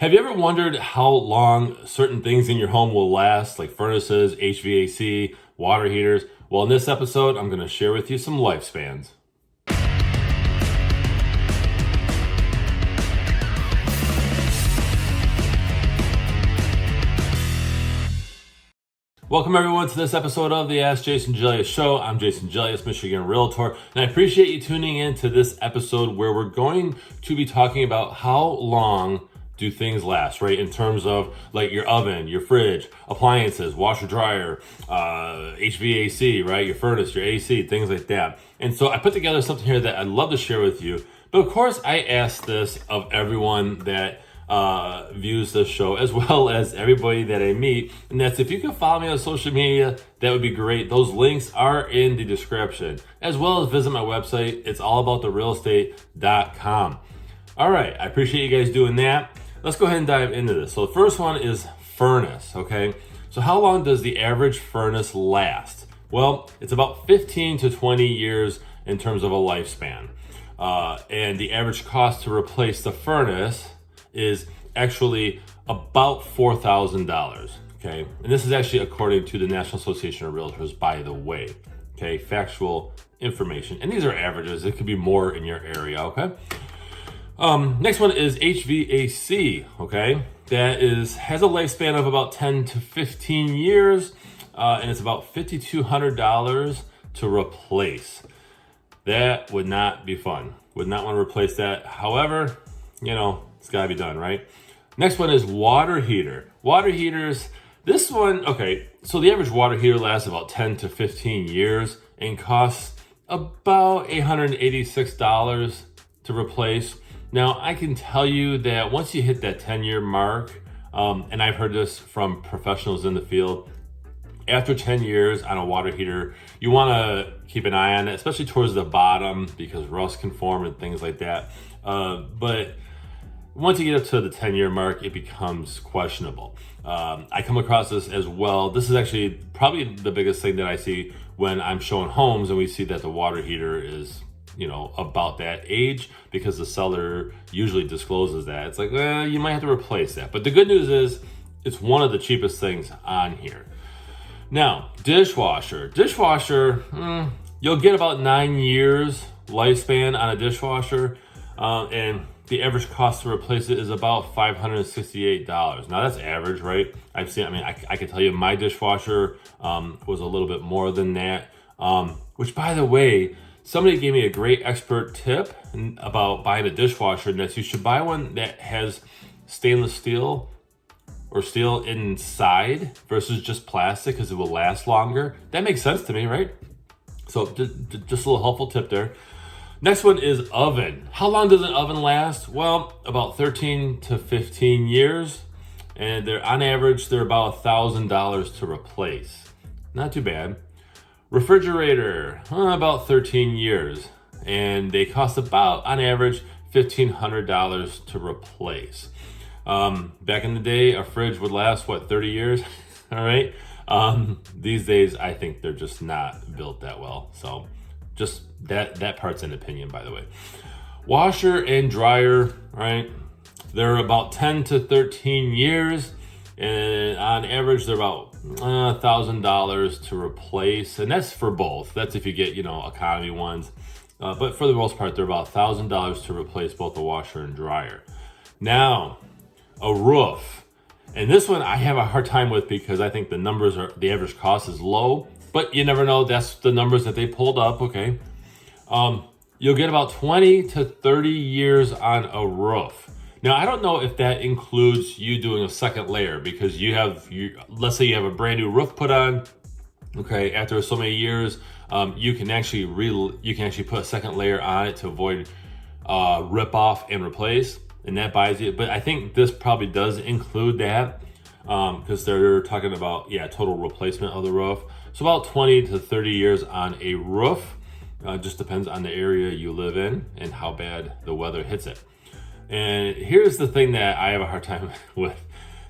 Have you ever wondered how long certain things in your home will last, like furnaces, HVAC, water heaters? Well, in this episode, I'm going to share with you some lifespans. Welcome everyone to this episode of the AskJasonGelios show. I'm Jason Gelios, Michigan Realtor, and I appreciate you tuning in to this episode where we're going to be talking about how long do things last, right? In terms of like your oven, your fridge, appliances, washer, dryer, HVAC, right? Your furnace, your AC, things like that. And so I put together something here that I'd love to share with you. But of course, I ask this of everyone that views this show, as well as everybody that I meet, and that's if you can follow me on social media, that would be great. Those links are in the description, as well as visit my website. It's allabouttherealestate.com. All right, I appreciate you guys doing that. Let's go ahead and dive into this. So the first one is furnace, okay? So how long does the average furnace last? Well, it's about 15 to 20 years in terms of a lifespan. And the average cost to replace the furnace is actually about $4,000, okay? And this is actually according to the National Association of Realtors, by the way, okay? Factual information. And these are averages. It could be more in your area, okay? Next one is HVAC, okay? That has a lifespan of about 10 to 15 years, and it's about $5,200 to replace. That would not be fun. Would not want to replace that. However, it's got to be done, right? Next one is water heater. Water heaters, this one, okay, so the average water heater lasts about 10 to 15 years and costs about $886 to replace. Now, I can tell you that once you hit that 10-year mark, and I've heard this from professionals in the field, after 10 years on a water heater, you want to keep an eye on it, especially towards the bottom, because rust can form and things like that. But once you get up to the 10-year mark, it becomes questionable. I come across this as well. This is actually probably the biggest thing that I see when I'm showing homes and we see that the water heater is, about that age, because the seller usually discloses that. It's like, well, you might have to replace that. But the good news is it's one of the cheapest things on here. Now, dishwasher. Dishwasher, you'll get about 9 years lifespan on a dishwasher, and the average cost to replace it is about $568. Now that's average, right? I can tell you my dishwasher was a little bit more than that, which, by the way, somebody gave me a great expert tip about buying a dishwasher, and that you should buy one that has stainless steel or steel inside versus just plastic, because it will last longer. That makes sense to me, right? So just a little helpful tip there. Next one is oven. How long does an oven last? Well, about 13 to 15 years. And on average, they're about $1,000 to replace. Not too bad. Refrigerator, about 13 years. And they cost about, on average, $1,500 to replace. Back in the day, a fridge would last, 30 years? All right. These days, I think they're just not built that well. So just that part's an opinion, by the way. Washer and dryer, right? They're about 10 to 13 years, and on average, they're about $1,000 to replace, and that's for both. That's if you get economy ones, but for the most part, they're about $1,000 to replace both the washer and dryer. Now, a roof, and this one I have a hard time with because I think the average cost is low. But you never know. That's the numbers that they pulled up, okay? You'll get about 20 to 30 years on a roof. Now, I don't know if that includes you doing a second layer, because let's say you have a brand new roof put on, okay? After so many years, you can actually put a second layer on it to avoid rip off and replace, and that buys you. But I think this probably does include that, because they're talking about total replacement of the roof. So about 20 to 30 years on a roof. Just depends on the area you live in and how bad the weather hits it. And here's the thing that I have a hard time with.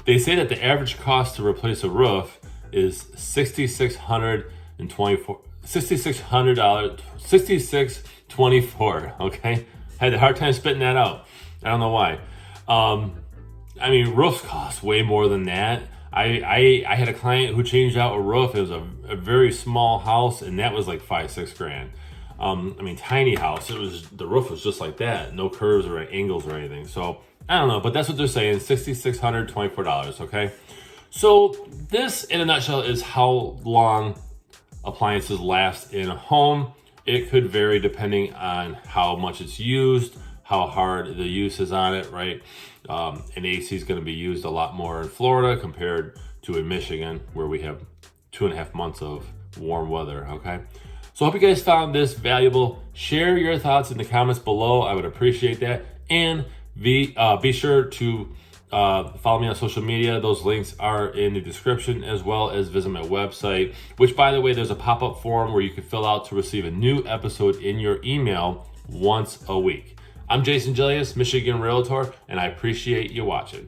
They say that the average cost to replace a roof is $6,624. Okay, I had a hard time spitting that out. I don't know why. I mean, roofs cost way more than that. I had a client who changed out a roof. It was a very small house, and that was like 5-6 grand. I mean, tiny house. The roof was just like that, no curves or angles or anything. So I don't know, but that's what they're saying. $6,624. Okay. So this, in a nutshell, is how long appliances last in a home. It could vary depending on how much it's used, how hard the use is on it, right? An AC is going to be used a lot more in Florida compared to in Michigan, where we have 2.5 months of warm weather, okay? So I hope you guys found this valuable. Share your thoughts in the comments below. I would appreciate that. And be sure to follow me on social media. Those links are in the description, as well as visit my website, which, by the way, there's a pop-up form where you can fill out to receive a new episode in your email once a week. I'm Jason Gelios, Michigan Realtor, and I appreciate you watching.